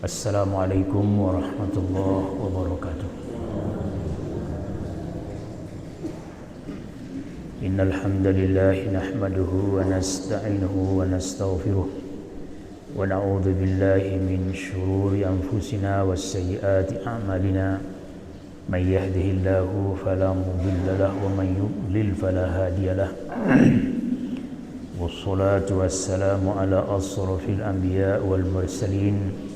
Assalamualaikum warahmatullahi wabarakatuh. Innal hamdalillah nahmaduhu wa nasta'inuhu wa nastaghfiruh wa na'udzu billahi min shururi anfusina was sayyiati a'malina. May yahdihillahu fala mudilla lahu wa may yudlil fala hadiya lahu. Wassalatu wassalamu ala asrafil anbiya wal mursalin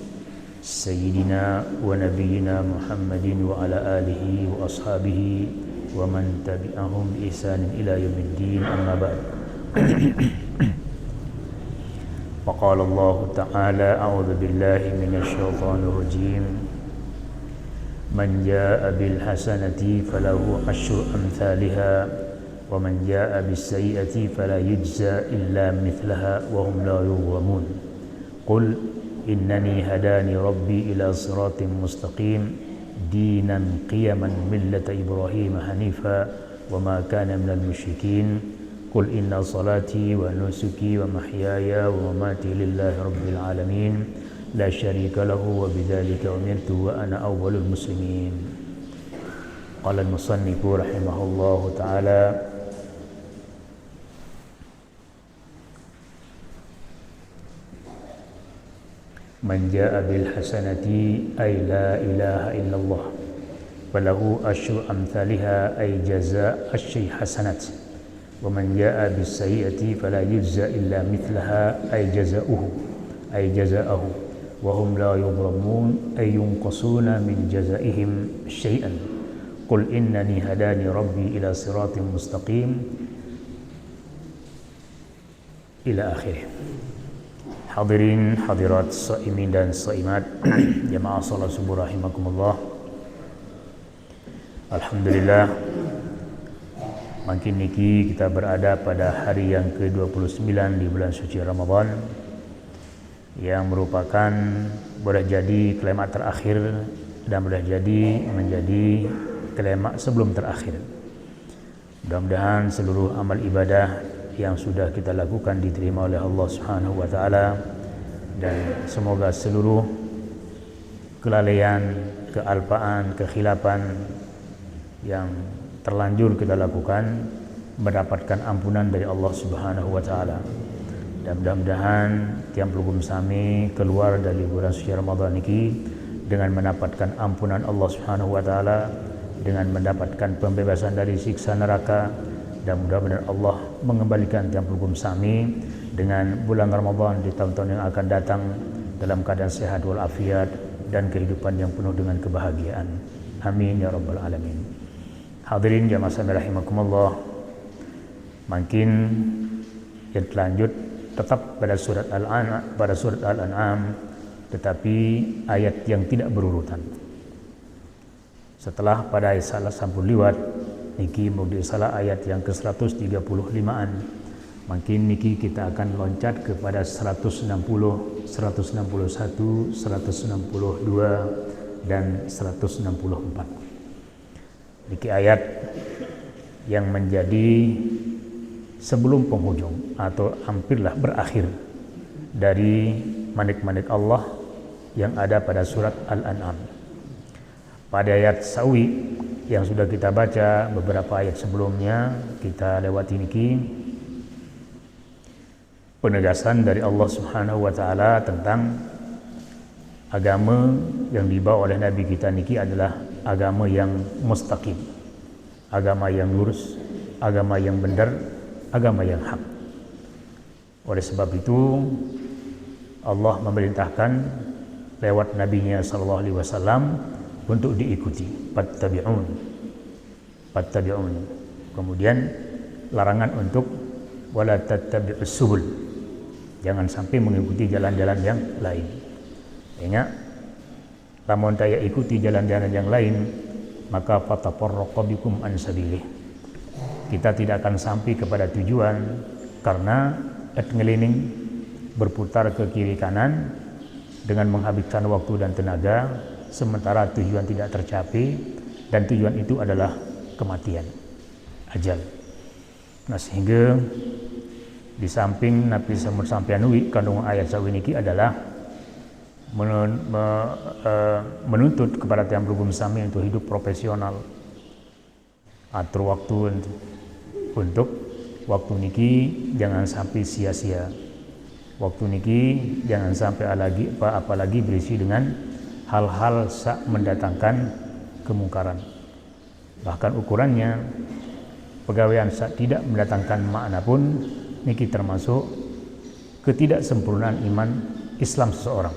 sayyidina wa nabiyyina Muhammadin wa ala alihi wa ashabihi wa man tabi'ahum bi ihsanin ila yaumiddin, amma ba'd. Faqala Allah ta'ala a'udzu billahi minasy syaithanir rajim. Man jaa'a bil hasanati falahu asyru amsalha wa man jaa'a bis sayyi'ati fala yujza illa mithlaha wa hum la yuzlamun. Qul innani hadani rabbi ila siratin mustaqim dinan qiyaman millata Ibrahim hanifa wa ma kana minal musyrikin. Qul inna salati wa nusuki wa mahyaya wa mamati lillahi rabbil alamin la syarika lahu wa bidzalika umirtu wa ana awwalul muslimin. Qala al-musannifu rahimahullahu ta'ala: Man jaa'a bil hasanati ay la ilaha illallah falahu asyru amsalha ay jazaa' asy hasanat wa man jaa'a bis sayyi'ati fala yujza illa mithlaha ay jazaa'uhu wa hum la yuzlamun ay yunqasuna min jazaa'ihim syai'an. Qul innani hadani rabbi ila siratin mustaqim ila akhirih. Hadirin hadirat shaimin dan shaimat jamaah salat subuh rahimakumullah. Alhamdulillah, makin niki kita berada pada hari yang ke-29 di bulan suci Ramadan, yang merupakan boleh jadi kalimat terakhir dan boleh jadi menjadi kalimat sebelum terakhir. Mudah-mudahan seluruh amal ibadah yang sudah kita lakukan diterima oleh Allah Subhanahu wa taala, dan semoga seluruh kelalaian, kealpaan, kekhilapan yang terlanjur kita lakukan mendapatkan ampunan dari Allah Subhanahu wa taala. Dan mudah-mudahan tiang pelugum sami keluar dari bulan suci Ramadan ini dengan mendapatkan ampunan Allah Subhanahu wa taala, dengan mendapatkan pembebasan dari siksa neraka. Dan mudah-mudahan Allah mengembalikan tiang pelugum sami dengan bulan Ramadan di tahun-tahun yang akan datang dalam keadaan sehat walafiat dan kehidupan yang penuh dengan kebahagiaan. Amin ya rabbal alamin. Hadirin jamaah sekalian rahimakumullah, makin yang terlanjut tetap pada surat Al-An'am, tetapi ayat yang tidak berurutan. Setelah pada ayat salah sampun liwat, niki mau salah ayat yang ke-135-an. Makin niki kita akan loncat kepada 160, 161, 162 dan 164. Niki ayat yang menjadi sebelum penghujung atau hampirlah berakhir dari manik-manik Allah yang ada pada surat Al-An'am. Pada ayat sawi yang sudah kita baca beberapa ayat sebelumnya, kita lewati niki penegasan dari Allah Subhanahu wa taala tentang agama yang dibawa oleh Nabi kita niki adalah agama yang mustaqim, agama yang lurus, agama yang benar, agama yang hak. Oleh sebab itu Allah memerintahkan lewat nabinya sallallahu alaihi wasallam untuk diikuti, fattabi'un. Kemudian larangan untuk wala tattabi'us subul, jangan sampai mengikuti jalan-jalan yang lain. Ingat, lamun taya ikuti jalan-jalan yang lain, maka fatafarraqu bikum an sabilih. Kita tidak akan sampai kepada tujuan karena ngeliling berputar ke kiri kanan dengan menghabiskan waktu dan tenaga, sementara tujuan tidak tercapai, dan tujuan itu adalah kematian, ajal. Nah, sehingga di samping Nabi sampeyan wi kandung ayat sawi niki adalah menuntut kepada tiang pelugum sami untuk hidup profesional, atur waktu untuk waktu niki jangan sampai sia-sia. Waktu niki jangan sampai apalagi berisi dengan hal-hal sak mendatangkan kemungkaran. Bahkan ukurannya pegawaian sak tidak mendatangkan makna pun niki termasuk ketidaksempurnaan iman Islam seseorang.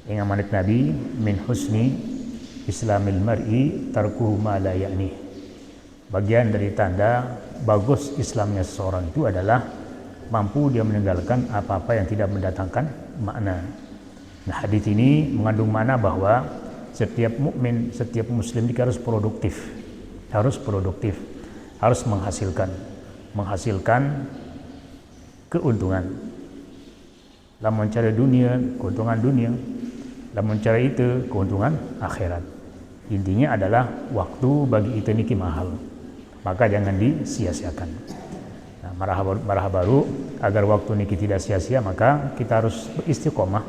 Yang manik Nabi min husni islamil mar'i tarkuhu ma la ya'ni. Bagian dari tanda bagus Islamnya seseorang itu adalah mampu dia meninggalkan apa-apa yang tidak mendatangkan makna. Nah, hadis ini mengandung makna bahwa setiap mukmin, setiap muslim ini harus produktif, harus menghasilkan keuntungan. Lamun mencari dunia, keuntungan dunia. Lamun mencari itu, keuntungan akhirat. Intinya adalah waktu bagi itu niki mahal, maka jangan disia-siakan. Nah, marah baru agar waktu niki tidak sia-sia, maka kita harus beristiqomah,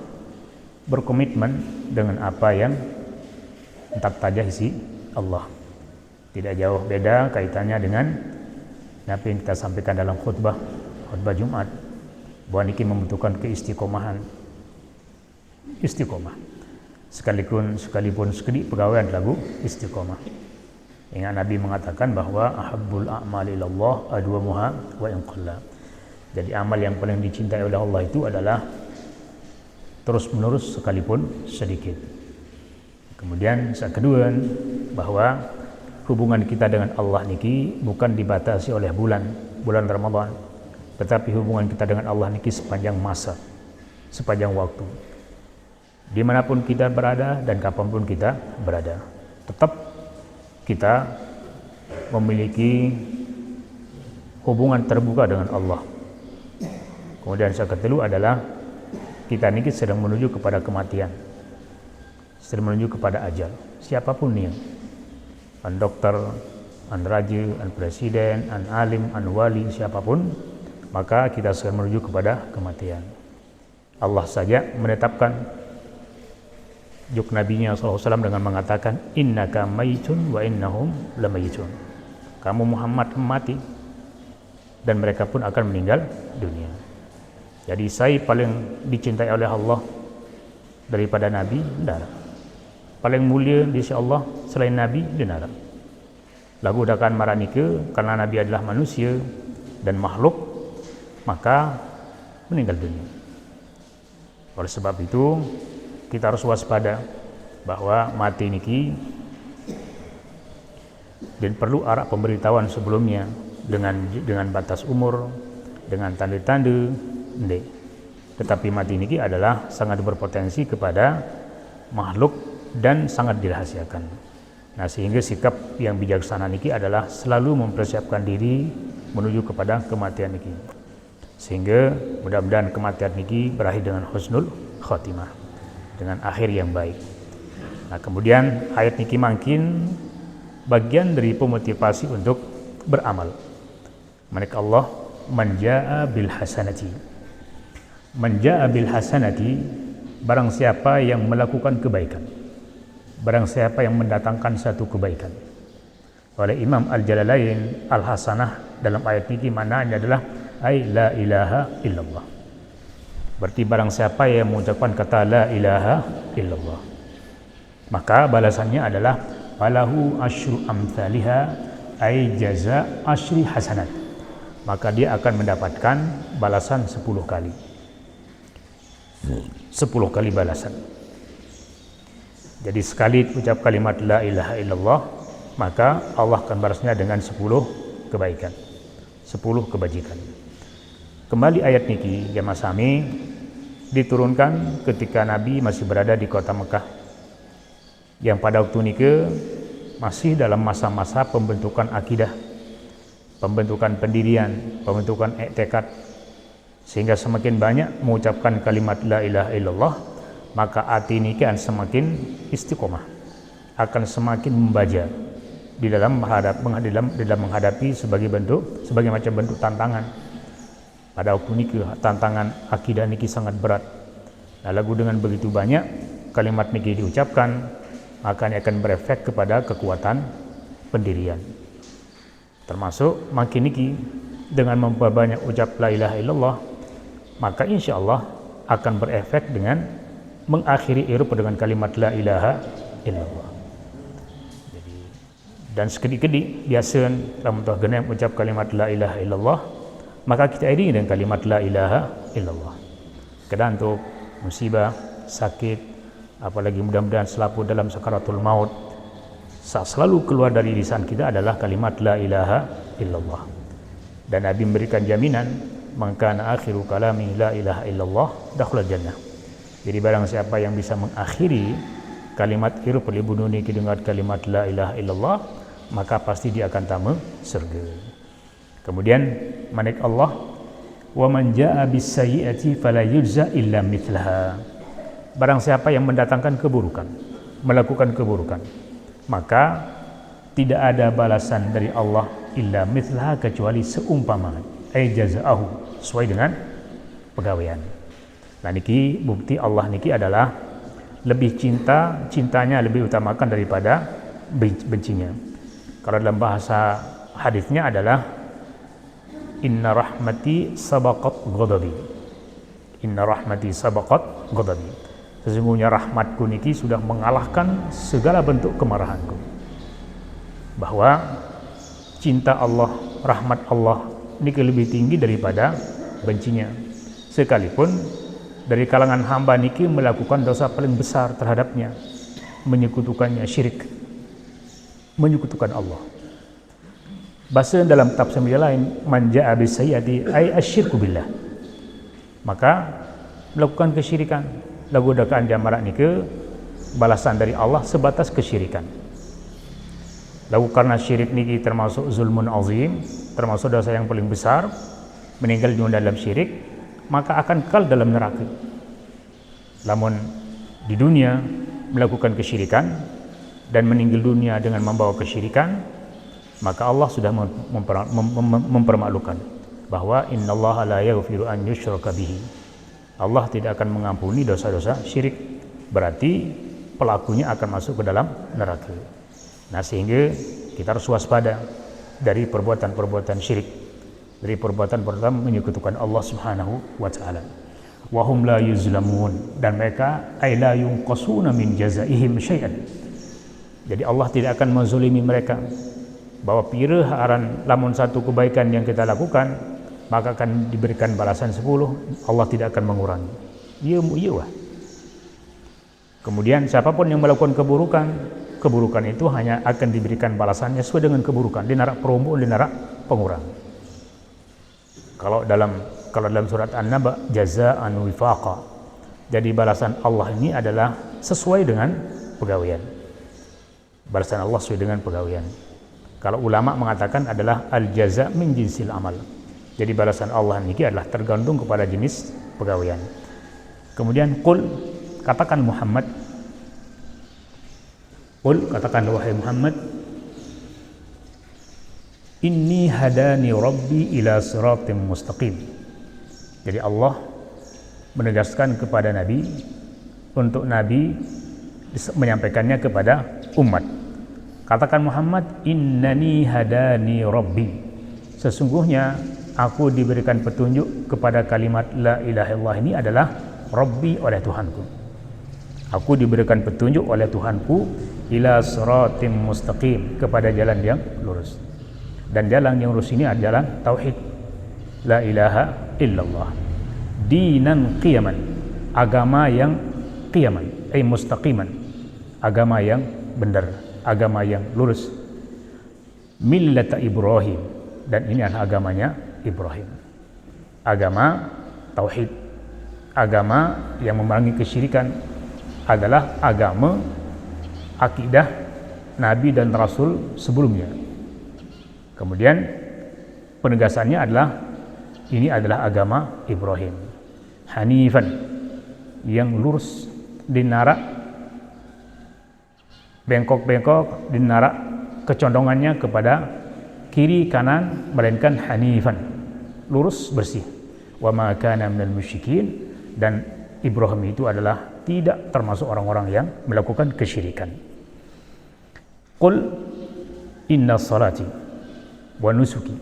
berkomitmen dengan apa yang entak tajah isi Allah. Tidak jauh beda kaitannya dengan apa yang kita sampaikan dalam khutbah Jumat, bahwa niki membutuhkan keistiqomahan. Istiqomah. Sekalipun sekedip pegawaian lagu istiqomah. Ingat Nabi mengatakan bahwa ahabbul a'mali ilallah adwamuha wa in qalla. Jadi amal yang paling dicintai oleh Allah itu adalah terus menerus sekalipun sedikit. Kemudian yang kedua, bahwa hubungan kita dengan Allah niki bukan dibatasi oleh bulan Ramadan, tetapi hubungan kita dengan Allah niki sepanjang masa, sepanjang waktu. Dimanapun kita berada dan kapanpun kita berada, tetap kita memiliki hubungan terbuka dengan Allah. Kemudian yang kedua adalah kita niki sedang menuju kepada kematian, sedang menuju kepada ajal. Siapapun nih, an dokter, an raja, an presiden, an alim, an wali, siapapun, maka kita sedang menuju kepada kematian. Allah saja menetapkan juk nabinya SAW dengan mengatakan innaka mayitun wa innahum lamayitun. Kamu Muhammad mati dan mereka pun akan meninggal dunia. Jadi saya paling dicintai oleh Allah daripada Nabi, tidak. Paling mulia di sisi Allah selain Nabi, tidak. Lagu dakan maranike karena Nabi adalah manusia dan makhluk, maka meninggal dunia. Oleh sebab itu kita harus waspada bahwa mati niki dan perlu arah pemberitahuan sebelumnya dengan batas umur, dengan tanda-tanda. Tetapi mati niki adalah sangat berpotensi kepada makhluk dan sangat dirahasiakan. Nah, sehingga sikap yang bijaksana niki adalah selalu mempersiapkan diri menuju kepada kematian niki. Sehingga mudah-mudahan kematian niki berakhir dengan husnul khotimah, dengan akhir yang baik. Nah, kemudian ayat niki makin bagian dari pemotivasi untuk beramal. Mereka Allah manja'a bil hasanati. Manja'a bil hasanati, barang siapa yang melakukan kebaikan, barang siapa yang mendatangkan satu kebaikan. Oleh Imam Al-Jalalain, al-hasanah dalam ayat ini maknanya adalah ay la ilaha illallah. Berarti barang siapa yang mengucapkan kata la ilaha illallah, maka balasannya adalah falahu asyru amthaliha ay jaza asyri hasanat. Maka dia akan mendapatkan balasan 10 kali. 10 kali balasan. Jadi sekali ucap kalimat la ilaha illallah, maka Allah akan balasnya dengan 10 kebaikan, 10 kebajikan. Kembali ayat niki jamaah sami diturunkan ketika Nabi masih berada di kota Mekah, yang pada waktu niki masih dalam masa-masa pembentukan akidah, pembentukan pendirian, pembentukan i'tikad. Sehingga semakin banyak mengucapkan kalimat la ilaha illallah, maka hati ini akan semakin istiqomah, akan semakin membaja di dalam menghadapi sebagai macam bentuk tantangan. Pada waktu ini tantangan akidah ini sangat berat, Nah, lagu dengan begitu banyak kalimat niki diucapkan, maka ini akan berefek kepada kekuatan pendirian. Termasuk makin niki dengan memperbanyak ucap la ilaha illallah, maka insya Allah akan berefek dengan mengakhiri hirup dengan kalimat la ilaha illallah. Jadi, dan sekedi-kedi biasa dalam genem ucap kalimat la ilaha illallah, maka kita iringi dengan kalimat la ilaha illallah. Kadang untuk musibah, sakit, apalagi mudah-mudahan selalu dalam sakaratul maut, selalu keluar dari lisan kita adalah kalimat la ilaha illallah. Dan Nabi memberikan jaminan, man kana akhiru kalami la ilaha illallah dakhala jannah. Jadi barang siapa yang bisa mengakhiri kalimat hirup libudu niki dengan kalimat la ilaha illallah, maka pasti dia akan tamu surga. Kemudian manik Allah, wa man jaa bis sayyi'ati fala yujza illa mithlaha. Barang siapa yang mendatangkan keburukan, melakukan keburukan, maka tidak ada balasan dari Allah illa mithlaha, kecuali seumpama ay jazaahu, sesuai dengan pegawaian. Nah niki bukti Allah niki adalah lebih cintanya lebih utamakan daripada bencinya. Kalau dalam bahasa hadisnya adalah inna rahmati sabaqat ghadabi. Inna rahmati sabaqat ghadabi. Sesungguhnya rahmatku niki sudah mengalahkan segala bentuk kemarahanku. Bahwa cinta Allah, rahmat Allah niki lebih tinggi daripada bencinya. Sekalipun dari kalangan hamba niki melakukan dosa paling besar terhadapnya, menyekutukannya, syirik, menyekutukan Allah. Bahasa dalam tafsir lain, man jaa bis sayyi'ati ay asyirku billah. Maka melakukan kesyirikan, lagu dakaan jamarak niki balasan dari Allah sebatas kesyirikan. Lagu karena syirik niki termasuk zulmun azim, termasuk dosa yang paling besar, meninggal dalam syirik, maka akan kekal dalam neraka. Namun di dunia melakukan kesyirikan dan meninggal dunia dengan membawa kesyirikan, maka Allah sudah mempermalukan bahwa innallaha la yaghfiru an yushraka bihi. Allah tidak akan mengampuni dosa-dosa syirik, berarti pelakunya akan masuk ke dalam neraka. Nah, sehingga kita harus waspada dari perbuatan-perbuatan syirik, dari perbuatan-perbuatan menyekutukan Allah Subhanahu wa taala. Wa hum la yuzlamun, dan mereka ay la yunqasuna min jazaihim syai'an. Jadi Allah tidak akan menzalimi mereka, bahwa pira haran lamun satu kebaikan yang kita lakukan maka akan diberikan balasan 10, Allah tidak akan mengurangi. Iya. Kemudian siapapun yang melakukan keburukan itu hanya akan diberikan balasannya sesuai dengan keburukan, di neraka perumbu, di neraka pengurang. Kalau dalam surat An-Naba, jazaa'an wifaqa. Jadi balasan Allah ini adalah sesuai dengan pegawaian. Balasan Allah sesuai dengan pegawaian. Kalau ulama mengatakan adalah al-jaza' min jinsil amal. Jadi balasan Allah ini adalah tergantung kepada jenis pegawaian. Kemudian katakan Muhammad, katakan wahai Muhammad, inni hadani rabbi ila siratim mustaqim. Jadi Allah menegaskan kepada Nabi untuk Nabi menyampaikannya kepada umat. Katakan Muhammad, innani hadani rabbi. Sesungguhnya aku diberikan petunjuk kepada kalimat la ilaha illallah ini adalah rabbi, oleh Tuhanku. Aku diberikan petunjuk oleh Tuhanku ila siratim mustaqim, kepada jalan yang lurus. Dan jalan yang lurus ini adalah tauhid, la ilaha illallah. Dinan qiyaman, agama yang qiyaman, mustaqiman, agama yang benar, agama yang lurus. Millata Ibrahim, dan ini adalah agamanya Ibrahim. Agama tauhid, agama yang memerangi kesyirikan, adalah agama akidah Nabi dan Rasul sebelumnya. Kemudian penegasannya adalah ini adalah agama Ibrahim, hanifan, yang lurus, dinarak bengkok-bengkok, dinarak kecondongannya kepada kiri kanan, melainkan hanifan, lurus bersih. Wa ma kana minal musyrikin, dan Ibrahim itu adalah tidak termasuk orang-orang yang melakukan kesyirikan. Qul inna salati wa nusuki.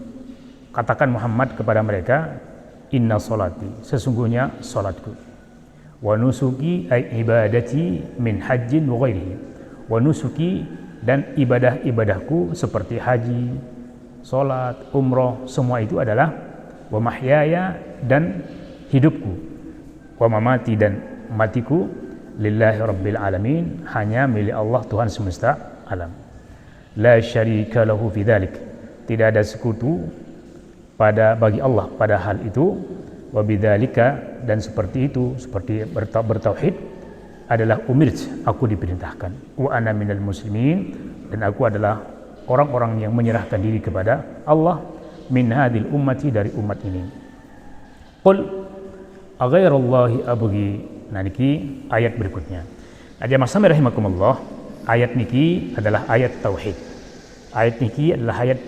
Katakan Muhammad kepada mereka, inna salati, sesungguhnya salatku. Wa nusuki ay ibadati min hajjin wa ghairihi. Wa nusuki, dan ibadah-ibadahku seperti haji, salat, umroh, semua itu adalah wa mahyaya, dan hidupku, wa mamati, dan matiku, lillahi rabbil alamin, hanya milik Allah Tuhan semesta alam. La syarika lahu fi dzalik, tidak ada sekutu bagi Allah pada hal itu. Wa bidzalika, dan seperti itu, seperti bertauhid, adalah umirt, aku diperintahkan. Wa ana minal muslimin, dan aku adalah orang-orang yang menyerahkan diri kepada Allah, min hadil ummati, dari umat ini. Qul aghairallahi abghi. Nah niki ayat berikutnya. Jamaah sami rahimakumullah, ayat niki adalah ayat tauhid. Ayat niki adalah ayat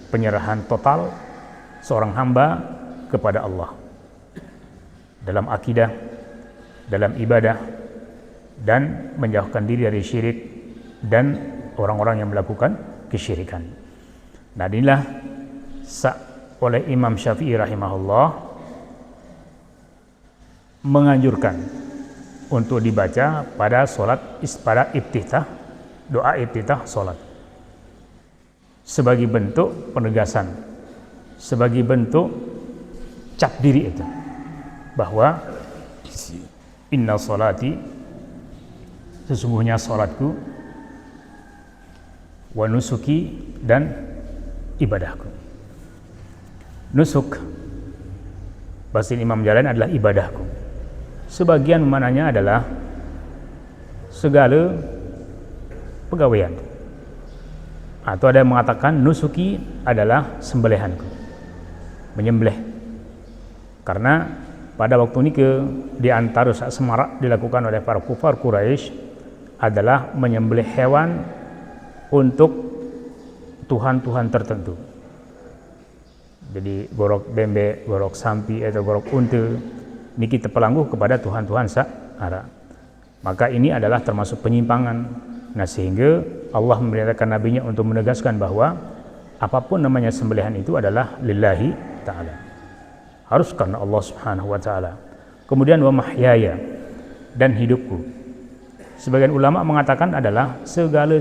penyerahan total seorang hamba kepada Allah dalam akidah, dalam ibadah, dan menjauhkan diri dari syirik dan orang-orang yang melakukan kesyirikan. Nah inilah oleh Imam Syafi'i rahimahullah menganjurkan untuk dibaca pada iftitah, doa iftitah salat, sebagai bentuk penegasan, sebagai bentuk cap diri itu, bahwa inna salati, sesungguhnya salatku, wa nusuki, dan ibadahku. Nusuk bahasa Imam Jalalain adalah ibadahku. Sebagian maknanya adalah segala pegawaian, atau ada yang mengatakan nusuki adalah sembelihanku, menyembelih. Karena pada waktu ini di antara saat semarak dilakukan oleh para kufar Quraisy adalah menyembelih hewan untuk tuhan-tuhan tertentu. Jadi gorok bembe, gorok sampi, atau gorok unta, niki terpelangguh kepada tuhan-tuhan sa'ara. Maka ini adalah termasuk penyimpangan. Nah sehingga Allah memerintahkan nabinya untuk menegaskan bahwa apapun namanya sembelihan itu adalah lillahi ta'ala, harus karena Allah subhanahu wa ta'ala. Kemudian wa mahyaya, dan hidupku. Sebagian ulama mengatakan adalah segala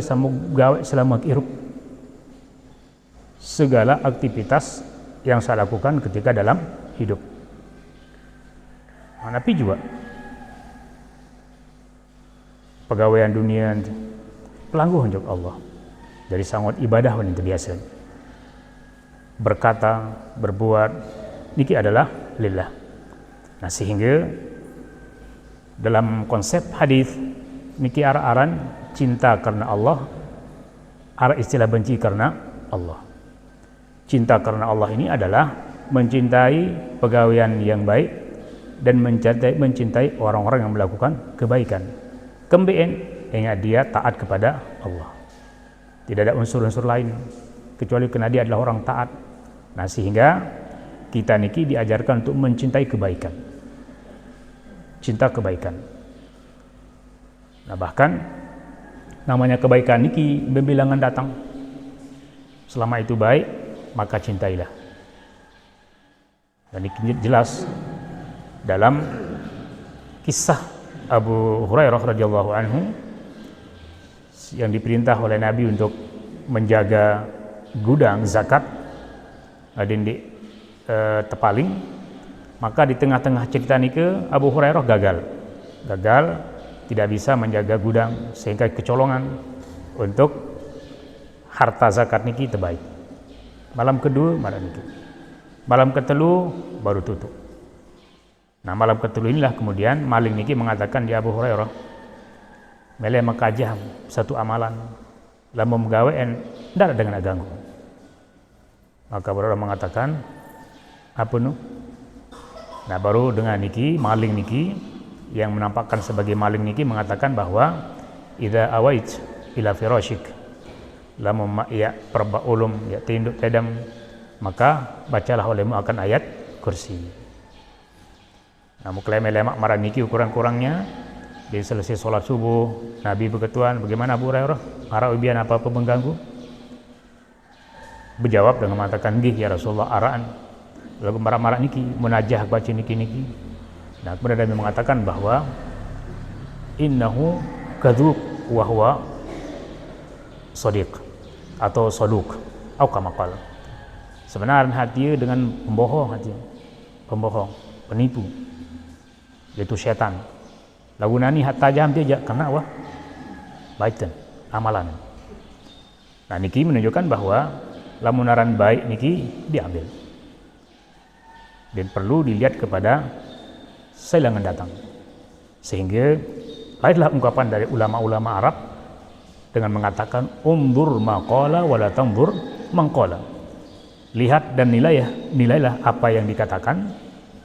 selama hidup, segala aktivitas yang saya lakukan ketika dalam hidup. Tapi juga pegawaian dunia pelangguh untuk Allah, dari sangat ibadah yang biasa, berkata, berbuat, niki adalah lillah. Nah sehingga dalam konsep hadis niki aran cinta karena Allah, arah istilah benci karena Allah. Cinta karena Allah ini adalah mencintai pegawaian yang baik dan mencintai orang-orang yang melakukan kebaikan. Kembeen ingat dia taat kepada Allah. Tidak ada unsur-unsur lain kecuali karena dia adalah orang taat. Nah sehingga kita niki diajarkan untuk mencintai kebaikan, cinta kebaikan. Nah bahkan namanya kebaikan niki berbilangan datang. Selama itu baik, maka cintailah. Dan ini jelas dalam kisah Abu Hurairah radhiyallahu anhu yang diperintah oleh Nabi untuk menjaga gudang zakat di Tepaling. Maka di tengah-tengah cerita nike Abu Hurairah gagal, tidak bisa menjaga gudang sehingga kecolongan untuk harta zakat niki terbaik. Malam kedua malam ketelu baru tutup. Nah malam ketelu inilah kemudian maling niki mengatakan di Abu Hurairah, mele makajah satu amalan lamun menggawean ndak dengan ganggu. Maka Abu Hurairah mengatakan apa nu? Nah baru dengan niki maling niki yang menampakkan sebagai maling niki mengatakan bahwa idza await ila firashik, lamun ya perba ulum ya tinduk tedam, maka bacalah olehmu akan ayat kursi. Namun lemak marah niki kurang-kurangnya dia selesai sholat subuh, Nabi berketuan, bagaimana Abu Hurairah? Ara ubian apa mengganggu? Berjawab dengan mengatakan, "Nggih ya Rasulullah, araan." Lalu marah-marah niki, munajah baca niki. Nah, kemudian Nabi mengatakan bahwa innahu kadzub wa huwa shadiq atau saduk atau kama qala. Sebenarnya hati dengan pembohong, penipu, yaitu setan. Lagu nani hatta jam dia kena wah baitan amalan. Nah niki menunjukkan bahwa lamunaran baik niki diambil dan perlu dilihat kepada selangan datang, sehingga lahirlah ungkapan dari ulama-ulama Arab dengan mengatakan undur maqala wala tanzur maqala. Lihat dan nilailah apa yang dikatakan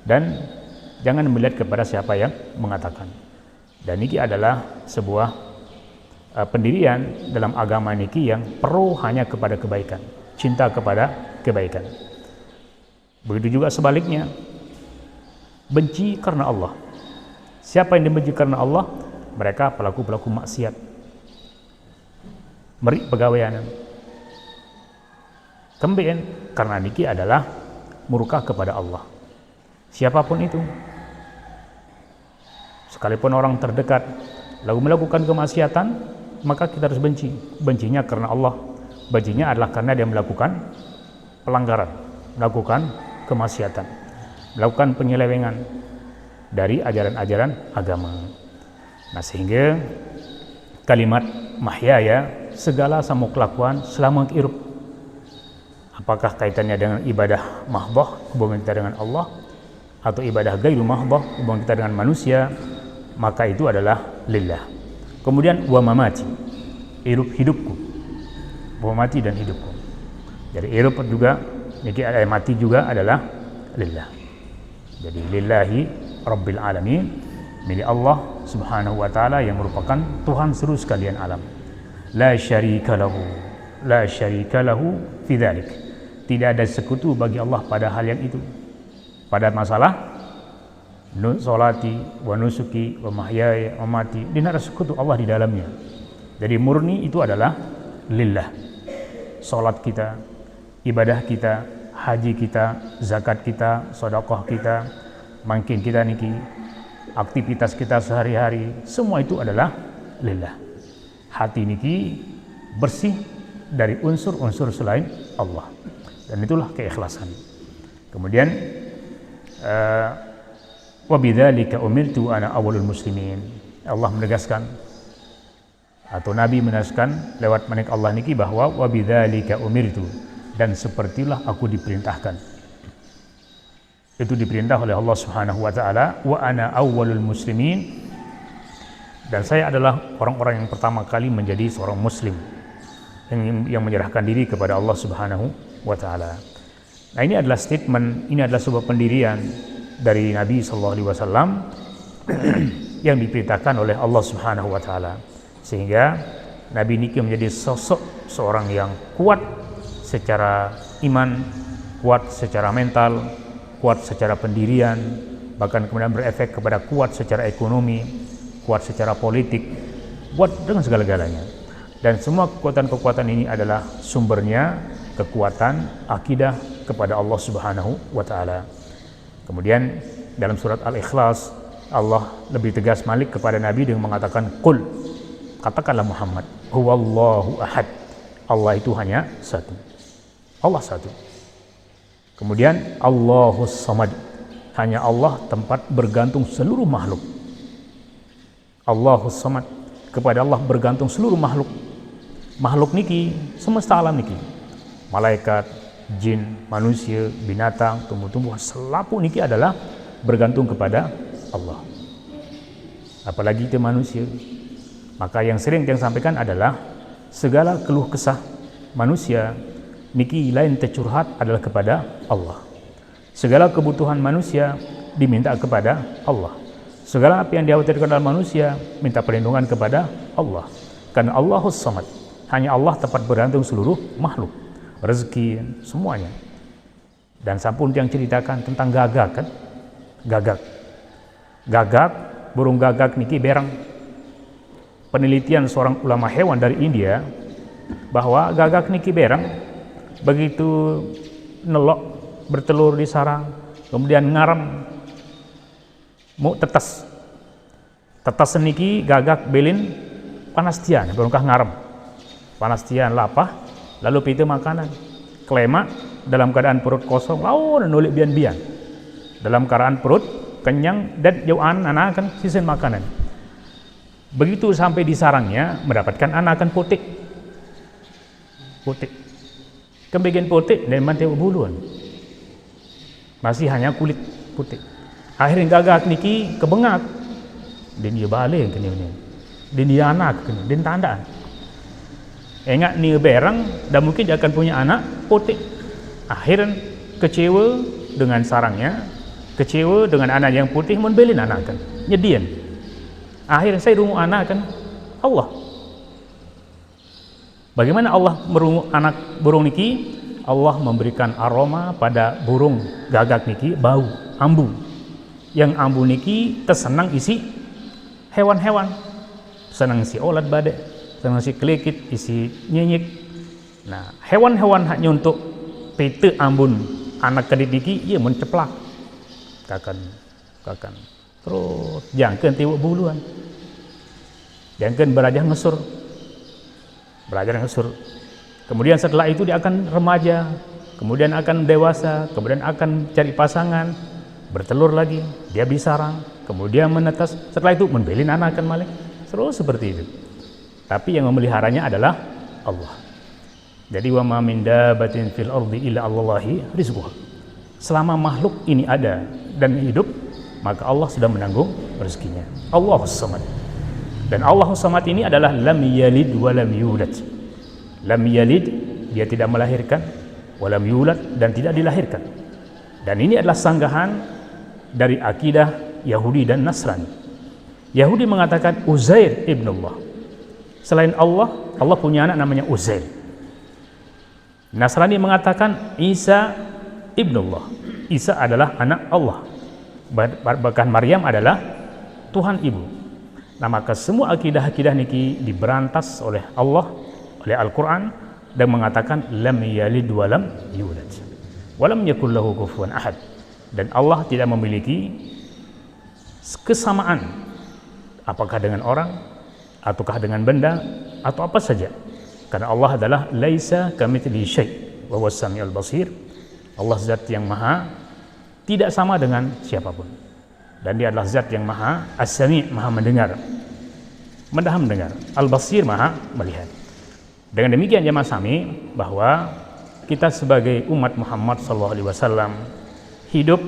dan jangan melihat kepada siapa yang mengatakan. Dan ini adalah sebuah pendirian dalam agama niki yang pro hanya kepada kebaikan, cinta kepada kebaikan. Begitu juga sebaliknya, benci karena Allah. Siapa yang dibenci karena Allah? Mereka pelaku-pelaku maksiat, meri pegawaian. Kemudian karena niki adalah murka kepada Allah. Siapapun itu, sekalipun orang terdekat lalu melakukan kemaksiatan, maka kita harus benci. Bencinya karena Allah. Bencinya adalah karena dia melakukan pelanggaran, melakukan kemaksiatan, melakukan penyelewengan dari ajaran-ajaran agama. Nah, sehingga kalimat mahyaya, segala sama kelakuan selama hidup. Apakah kaitannya dengan ibadah mahdoh, hubungan kita dengan Allah, atau ibadah gairu mahdoh, hubungan kita dengan manusia, maka itu adalah lillah. Kemudian wa mamati, hidupku, wa mati dan hidupku. Jadi hidup juga, mati juga adalah lillah. Jadi lillahi rabbil alamin, milik Allah subhanahu wa ta'ala yang merupakan Tuhan seluruh sekalian alam. La syarika lahu fi dzalik. Tidak ada sekutu bagi Allah pada hal yang itu. Pada masalah solati wa nusuki wa mahyaya wa mati, tidak ada sekutu Allah di dalamnya. Jadi murni itu adalah lillah. Salat kita, ibadah kita, haji kita, zakat kita, sedekah kita, mungkin kita niki, aktivitas kita sehari-hari, semua itu adalah lillah. Hati niki bersih dari unsur-unsur selain Allah, dan itulah keikhlasan. Kemudian wa bidzalika umirtu ana awwalul muslimin. Allah menegaskan atau Nabi menegaskan lewat manik Allah niki bahwa wa bidzalika umirtu, dan sepertilah aku diperintahkan. Itu diperintah oleh Allah Subhanahu wa taala, wa ana awwalul muslimin, dan saya adalah orang-orang yang pertama kali menjadi seorang muslim yang menyerahkan diri kepada Allah Subhanahu wa taala. Nah, ini adalah statement, ini adalah sebuah pendirian dari Nabi sallallahu alaihi wasallam yang diperintahkan oleh Allah Subhanahu wa taala, sehingga Nabi niki menjadi sosok seorang yang kuat secara iman, kuat secara mental, kuat secara pendirian, bahkan kemudian berefek kepada kuat secara ekonomi, kuat secara politik, kuat dengan segala-galanya. Dan semua kekuatan-kekuatan ini adalah sumbernya kekuatan akidah kepada Allah Subhanahu wa taala. Kemudian dalam surat Al-Ikhlas, Allah lebih tegas malik kepada Nabi dengan mengatakan qul, katakanlah Muhammad, huwallahu ahad, Allah itu hanya satu. Allah satu. Kemudian Allahus samad, hanya Allah tempat bergantung seluruh makhluk. Allahus samad, kepada Allah bergantung seluruh makhluk. Makhluk niki, semesta alam niki, malaikat, jin, manusia, binatang, tumbuh-tumbuhan, selapu niki adalah bergantung kepada Allah. Apalagi itu manusia. Maka yang sering yang sampaikan adalah segala keluh kesah manusia niki lain tercurhat adalah kepada Allah. Segala kebutuhan manusia diminta kepada Allah. Segala apa yang dikhawatirkan oleh manusia minta perlindungan kepada Allah. Karena Allahus samad, hanya Allah tempat bergantung seluruh makhluk, rezeki, semuanya. Dan sampun yang ceritakan tentang gagak kan? Gagak. Gagak, burung gagak niki berang. Penelitian seorang ulama hewan dari India bahwa gagak niki berang begitu nelok bertelur di sarang, kemudian ngaram mau tetes niki gagak belin panas tian berungkah ngaram panas tian lapah lalu pitu makanan kelema dalam keadaan perut kosong lawan nulik bian-bian dalam keadaan perut kenyang dan jauhan anak akan sisa makanan. Begitu sampai di sarangnya mendapatkan anak akan putik kebagian putik dan mantai buluan masih hanya kulit putih. Akhirnya gagak niki kebengak dan dia balik ke ini dan dia anak dan tandaan enggak nih berang dan mungkin dia akan punya anak putih. Akhirnya kecewa dengan sarangnya, kecewa dengan anak yang putih membelin anak kan nyedian. Akhirnya saya rungu anak kan Allah. Bagaimana Allah merungu anak burung niki? Allah memberikan aroma pada burung gagak niki, bau ambu. Yang ambu niki tersenang isi hewan-hewan. Senang isi olat badai, senang isi kelekit, isi nyenyik. Nah, hewan-hewan hanya untuk pete ambun anak kedit niki ia menceplak. Kakan. Terus jangkeun tiwuk buluan. Jangkeun beraja ngesur. Kemudian setelah itu dia akan remaja, kemudian akan dewasa, kemudian akan cari pasangan, bertelur lagi, dia bisarang, kemudian menetas, setelah itu membelin anak akan malik, terus seperti itu. Tapi yang memeliharanya adalah Allah. Jadi wa ma min dabatin fil ardi illa Allahi rizquha. Selama makhluk ini ada dan hidup, maka Allah sudah menanggung rezekinya. Allahus Samad. Dan Allahus Samad ini adalah lam yalid wa lam yulad. Lam yalid, dia tidak melahirkan, walam yulad, dan tidak dilahirkan. Dan ini adalah sanggahan dari akidah Yahudi dan Nasrani. Yahudi mengatakan Uzair ibnullah. Selain Allah, Allah punya anak namanya Uzair. Nasrani mengatakan Isa ibnullah. Isa adalah anak Allah. Bahkan Maryam adalah Tuhan ibu. Nah, maka semua akidah-akidah niki diberantas oleh Allah, oleh Al-Quran, dan mengatakan lam yalid wa lam yulad wa lam yakul lahu kufuwan ahad. Dan Allah tidak memiliki kesamaan apakah dengan orang ataukah dengan benda atau apa saja, karena Allah adalah laisa kamitslihi syai' wa huwas samiul basir. Allah zat yang maha tidak sama dengan siapapun, dan dia adalah zat yang maha as-sami', maha mendengar, al-basir, maha melihat. Dengan demikian jemaah sami, bahwa kita sebagai umat Muhammad SAW hidup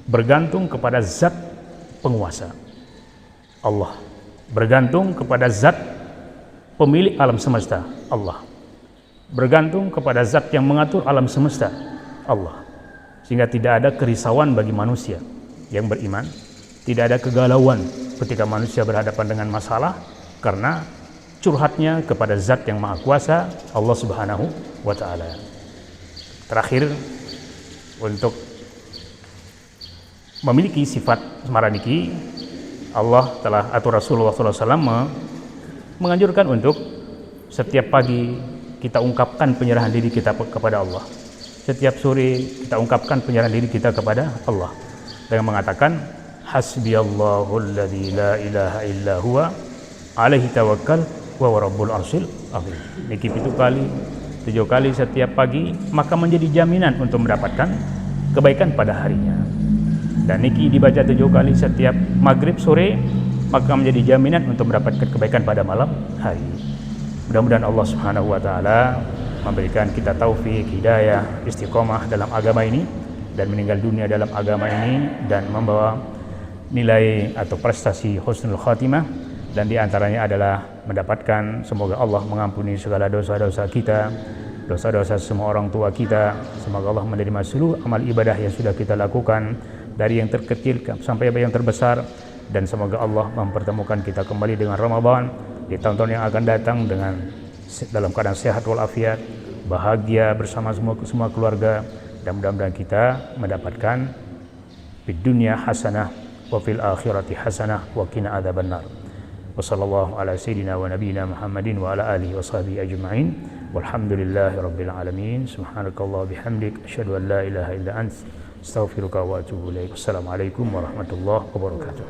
bergantung kepada zat penguasa Allah, bergantung kepada zat pemilik alam semesta Allah, bergantung kepada zat yang mengatur alam semesta Allah, sehingga tidak ada kerisauan bagi manusia yang beriman, tidak ada kegalauan ketika manusia berhadapan dengan masalah, karena curhatnya kepada zat yang maha kuasa Allah Subhanahu wa ta'ala. Terakhir, untuk memiliki sifat semaraniki, Allah telah atau Rasulullah SAW menganjurkan untuk setiap pagi kita ungkapkan penyerahan diri kita kepada Allah, setiap sore kita ungkapkan penyerahan diri kita kepada Allah dengan mengatakan hasbiyallahu alladzi la ilaha illa huwa alaihi tawakkal wa rabbul arsyil azim. Niki 7 kali setiap pagi, maka menjadi jaminan untuk mendapatkan kebaikan pada harinya. Dan niki dibaca 7 kali setiap maghrib sore, maka menjadi jaminan untuk mendapatkan kebaikan pada malam hari. Mudah-mudahan Allah Subhanahu wa taala memberikan kita taufik, hidayah, istiqomah dalam agama ini, dan meninggal dunia dalam agama ini, dan membawa nilai atau prestasi husnul khatimah, dan diantaranya adalah mendapatkan semoga Allah mengampuni segala dosa-dosa kita, dosa-dosa semua orang tua kita. Semoga Allah menerima seluruh amal ibadah yang sudah kita lakukan, dari yang terkecil sampai yang terbesar, dan semoga Allah mempertemukan kita kembali dengan Ramadan di tahun-tahun yang akan datang dengan dalam keadaan sehat walafiat, bahagia bersama semua keluarga, dan mudah-mudahan kita mendapatkan fid dunya hasanah wa fil akhirati hasanah wa qina adzabannar. Wa sallallahu ala sayyidina wa nabiyyina Muhammadin wa ala alihi wa sahbihi ajma'in. Walhamdulillahi rabbil alamin. Subhanakallah bihamdik asyhadu an la ilaha illa ant astaghfiruka wa atubu ilaik. Wassalamualaikum warahmatullahi wabarakatuh.